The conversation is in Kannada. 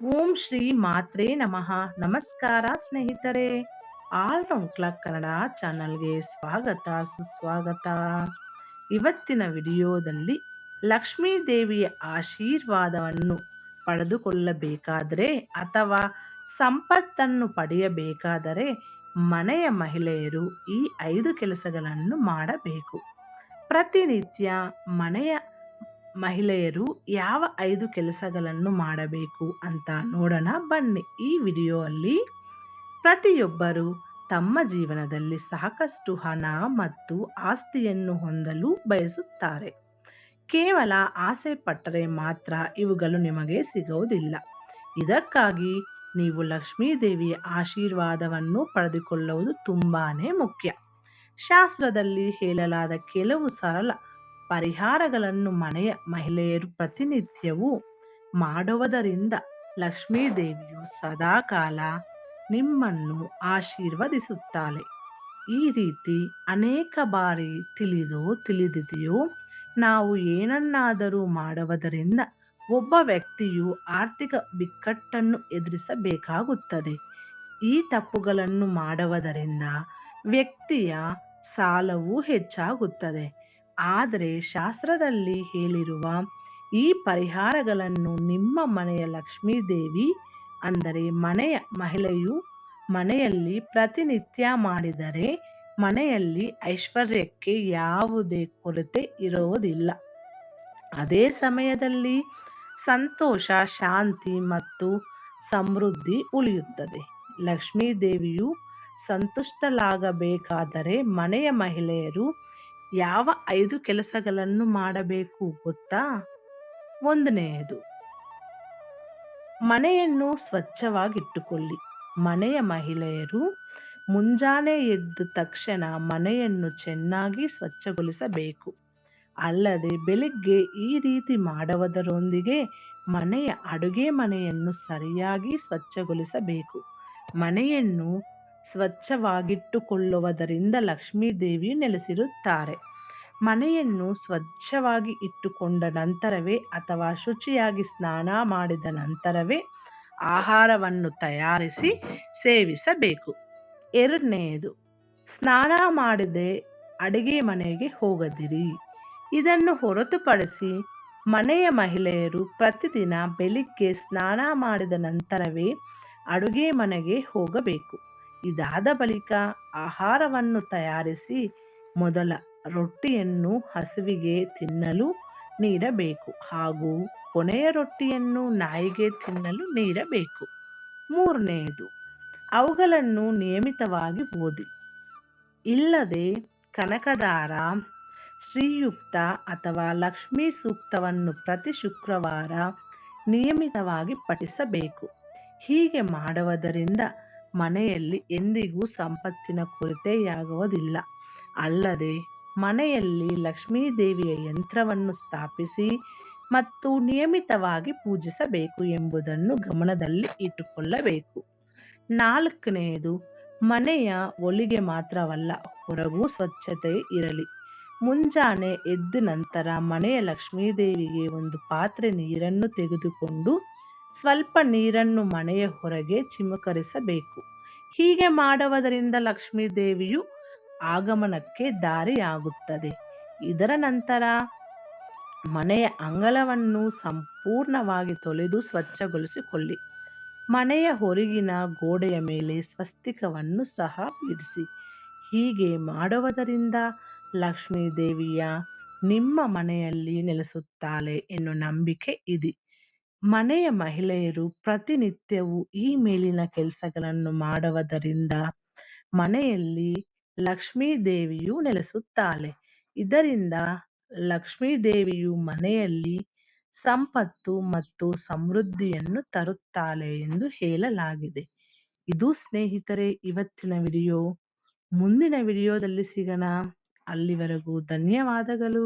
ಓಂ ಶ್ರೀ ಮಾತ್ರೇ ನಮಃ. ನಮಸ್ಕಾರ ಸ್ನೇಹಿತರೆ. ಆಲ್ ರೌಂಡ್ ಕ್ಲಾಕ್ ಕನ್ನಡ ಚಾನಲ್ಗೆ ಸ್ವಾಗತ ಸುಸ್ವಾಗತ. ಇವತ್ತಿನ ವಿಡಿಯೋದಲ್ಲಿ ಲಕ್ಷ್ಮೀ ದೇವಿಯ ಆಶೀರ್ವಾದವನ್ನು ಪಡೆದುಕೊಳ್ಳಬೇಕಾದರೆ ಅಥವಾ ಸಂಪತ್ತನ್ನು ಪಡೆಯಬೇಕಾದರೆ ಮನೆಯ ಮಹಿಳೆಯರು ಈ 5 ಕೆಲಸಗಳನ್ನು ಮಾಡಬೇಕು. ಪ್ರತಿನಿತ್ಯ ಮನೆಯ ಮಹಿಳೆಯರು ಯಾವ 5 ಕೆಲಸಗಳನ್ನು ಮಾಡಬೇಕು ಅಂತ ನೋಡೋಣ ಬನ್ನಿ. ಈ ವಿಡಿಯೋದಲ್ಲಿ ಪ್ರತಿಯೊಬ್ಬರು ತಮ್ಮ ಜೀವನದಲ್ಲಿ ಸಾಕಷ್ಟು ಹಣ ಮತ್ತು ಆಸ್ತಿಯನ್ನು ಹೊಂದಲು ಬಯಸುತ್ತಾರೆ. ಕೇವಲ ಆಸೆ ಪಟ್ಟರೆ ಮಾತ್ರ ಇವುಗಳು ನಿಮಗೆ ಸಿಗುವುದಿಲ್ಲ. ಇದಕ್ಕಾಗಿ ನೀವು ಲಕ್ಷ್ಮೀ ದೇವಿಯ ಆಶೀರ್ವಾದವನ್ನು ಪಡೆದುಕೊಳ್ಳುವುದು ತುಂಬಾನೇ ಮುಖ್ಯ. ಶಾಸ್ತ್ರದಲ್ಲಿ ಹೇಳಲಾದ ಕೆಲವು ಸರಳ ಪರಿಹಾರಗಳನ್ನು ಮನೆಯ ಮಹಿಳೆಯರು ಪ್ರತಿನಿತ್ಯವೂ ಮಾಡುವುದರಿಂದ ಲಕ್ಷ್ಮೀ ದೇವಿಯು ಸದಾಕಾಲ ನಿಮ್ಮನ್ನು ಆಶೀರ್ವದಿಸುತ್ತಾಳೆ. ಈ ರೀತಿ ಅನೇಕ ಬಾರಿ ತಿಳಿದಿದೆಯೋ ನಾವು ಏನನ್ನಾದರೂ ಮಾಡುವುದರಿಂದ ಒಬ್ಬ ವ್ಯಕ್ತಿಯು ಆರ್ಥಿಕ ಬಿಕ್ಕಟ್ಟನ್ನು ಎದುರಿಸಬೇಕಾಗುತ್ತದೆ. ಈ ತಪ್ಪುಗಳನ್ನು ಮಾಡುವುದರಿಂದ ವ್ಯಕ್ತಿಯ ಸಾಲವೂ ಹೆಚ್ಚಾಗುತ್ತದೆ. ಆದರೆ ಶಾಸ್ತ್ರದಲ್ಲಿ ಹೇಳಿರುವ ಈ ಪರಿಹಾರಗಳನ್ನು ನಿಮ್ಮ ಮನೆಯ ಲಕ್ಷ್ಮೀ ದೇವಿ ಅಂದರೆ ಮನೆಯ ಮಹಿಳೆಯು ಮನೆಯಲ್ಲಿ ಪ್ರತಿನಿತ್ಯ ಮಾಡಿದರೆ ಮನೆಯಲ್ಲಿ ಐಶ್ವರ್ಯಕ್ಕೆ ಯಾವುದೇ ಕೊರತೆ ಇರುವುದಿಲ್ಲ. ಅದೇ ಸಮಯದಲ್ಲಿ ಸಂತೋಷ, ಶಾಂತಿ ಮತ್ತು ಸಮೃದ್ಧಿ ಉಳಿಯುತ್ತದೆ. ಲಕ್ಷ್ಮೀ ದೇವಿಯು ಸಂತುಷ್ಟಲಾಗಬೇಕಾದರೆ ಮನೆಯ ಮಹಿಳೆಯರು ಯಾವ 5 ಕೆಲಸಗಳನ್ನು ಮಾಡಬೇಕು ಗೊತ್ತಾ? 1ನೇದು, ಮನೆಯನ್ನು ಸ್ವಚ್ಛವಾಗಿಟ್ಟುಕೊಳ್ಳಿ. ಮನೆಯ ಮಹಿಳೆಯರು ಮುಂಜಾನೆ ಎದ್ದ ತಕ್ಷಣ ಮನೆಯನ್ನು ಚೆನ್ನಾಗಿ ಸ್ವಚ್ಛಗೊಳಿಸಬೇಕು. ಅಲ್ಲದೆ ಬೆಳಿಗ್ಗೆ ಈ ರೀತಿ ಮಾಡುವುದರೊಂದಿಗೆ ಮನೆಯ ಅಡುಗೆ ಮನೆಯನ್ನು ಸರಿಯಾಗಿ ಸ್ವಚ್ಛಗೊಳಿಸಬೇಕು. ಮನೆಯನ್ನು ಸ್ವಚ್ಛವಾಗಿಟ್ಟುಕೊಳ್ಳುವುದರಿಂದ ಲಕ್ಷ್ಮೀ ದೇವಿ ನೆಲೆಸಿರುತ್ತಾರೆ. ಮನೆಯನ್ನು ಸ್ವಚ್ಛವಾಗಿ ಇಟ್ಟುಕೊಂಡ ನಂತರವೇ ಅಥವಾ ಶುಚಿಯಾಗಿ ಸ್ನಾನ ಮಾಡಿದ ನಂತರವೇ ಆಹಾರವನ್ನು ತಯಾರಿಸಿ ಸೇವಿಸಬೇಕು. 2ನೇದು, ಸ್ನಾನ ಮಾಡದೆ ಅಡುಗೆ ಮನೆಗೆ ಹೋಗದಿರಿ. ಇದನ್ನು ಹೊರತುಪಡಿಸಿ ಮನೆಯ ಮಹಿಳೆಯರು ಪ್ರತಿದಿನ ಬೆಳಿಗ್ಗೆ ಸ್ನಾನ ಮಾಡಿದ ನಂತರವೇ ಅಡುಗೆ ಮನೆಗೆ ಹೋಗಬೇಕು. ಇದಾದ ಬಳಿಕ ಆಹಾರವನ್ನು ತಯಾರಿಸಿ ಮೊದಲ ರೊಟ್ಟಿಯನ್ನು ಹಸುವಿಗೆ ತಿನ್ನಲು ನೀಡಬೇಕು ಹಾಗೂ ಕೊನೆಯ ರೊಟ್ಟಿಯನ್ನು ನಾಯಿಗೆ ತಿನ್ನಲು ನೀಡಬೇಕು. 3ನೇದು, ಅವುಗಳನ್ನು ನಿಯಮಿತವಾಗಿ ಓದಿ. ಇಲ್ಲದೆ ಕನಕದಾರ, ಶ್ರೀಯುಕ್ತ ಅಥವಾ ಲಕ್ಷ್ಮೀ ಸೂಕ್ತವನ್ನು ಪ್ರತಿ ಶುಕ್ರವಾರ ನಿಯಮಿತವಾಗಿ ಪಠಿಸಬೇಕು. ಹೀಗೆ ಮಾಡುವುದರಿಂದ ಮನೆಯಲ್ಲಿ ಎಂದಿಗೂ ಸಂಪತ್ತಿನ ಕೊರತೆಯಾಗುವುದಿಲ್ಲ. ಅಲ್ಲದೆ ಮನೆಯಲ್ಲಿ ಲಕ್ಷ್ಮೀ ದೇವಿಯ ಯಂತ್ರವನ್ನು ಸ್ಥಾಪಿಸಿ ಮತ್ತು ನಿಯಮಿತವಾಗಿ ಪೂಜಿಸಬೇಕು ಎಂಬುದನ್ನು ಗಮನದಲ್ಲಿ ಇಟ್ಟುಕೊಳ್ಳಬೇಕು. 4ನೇದು, ಮನೆಯ ಒಳಗೆ ಮಾತ್ರವಲ್ಲ ಹೊರಗೂ ಸ್ವಚ್ಛತೆ ಇರಲಿ. ಮುಂಜಾನೆ ಎದ್ದ ನಂತರ ಮನೆಯ ಲಕ್ಷ್ಮೀ ದೇವಿಗೆ ಒಂದು ಪಾತ್ರೆ ನೀರನ್ನು ತೆಗೆದುಕೊಂಡು ಸ್ವಲ್ಪ ನೀರನ್ನು ಮನೆಯ ಹೊರಗೆ ಚಿಮುಕರಿಸಬೇಕು. ಹೀಗೆ ಮಾಡುವುದರಿಂದ ಲಕ್ಷ್ಮೀ ದೇವಿಯು ಆಗಮನಕ್ಕೆ ದಾರಿಯಾಗುತ್ತದೆ. ಇದರ ನಂತರ ಮನೆಯ ಅಂಗಳವನ್ನು ಸಂಪೂರ್ಣವಾಗಿ ತೊಳೆದು ಸ್ವಚ್ಛಗೊಳಿಸಿಕೊಳ್ಳಿ. ಮನೆಯ ಹೊರಗಿನ ಗೋಡೆಯ ಮೇಲೆ ಸ್ವಸ್ತಿಕವನ್ನು ಸಹ ಇರಿಸಿ. ಹೀಗೆ ಮಾಡುವುದರಿಂದ ಲಕ್ಷ್ಮೀ ದೇವಿಯ ನಿಮ್ಮ ಮನೆಯಲ್ಲಿ ನೆಲೆಸುತ್ತಾಳೆ ಎನ್ನುವ ನಂಬಿಕೆ ಇದೆ. ಮನೆಯ ಮಹಿಳೆಯರು ಪ್ರತಿನಿತ್ಯವೂ ಈ ಮೇಲಿನ ಕೆಲಸಗಳನ್ನು ಮಾಡುವುದರಿಂದ ಮನೆಯಲ್ಲಿ ಲಕ್ಷ್ಮೀ ದೇವಿಯು ನೆಲೆಸುತ್ತಾಳೆ. ಇದರಿಂದ ಲಕ್ಷ್ಮೀ ದೇವಿಯು ಮನೆಯಲ್ಲಿ ಸಂಪತ್ತು ಮತ್ತು ಸಮೃದ್ಧಿಯನ್ನು ತರುತ್ತಾಳೆ ಎಂದು ಹೇಳಲಾಗಿದೆ. ಇದು ಸ್ನೇಹಿತರೆ ಇವತ್ತಿನ ವಿಡಿಯೋ. ಮುಂದಿನ ವಿಡಿಯೋದಲ್ಲಿ ಸಿಗೋಣ. ಅಲ್ಲಿವರೆಗೂ ಧನ್ಯವಾದಗಳು.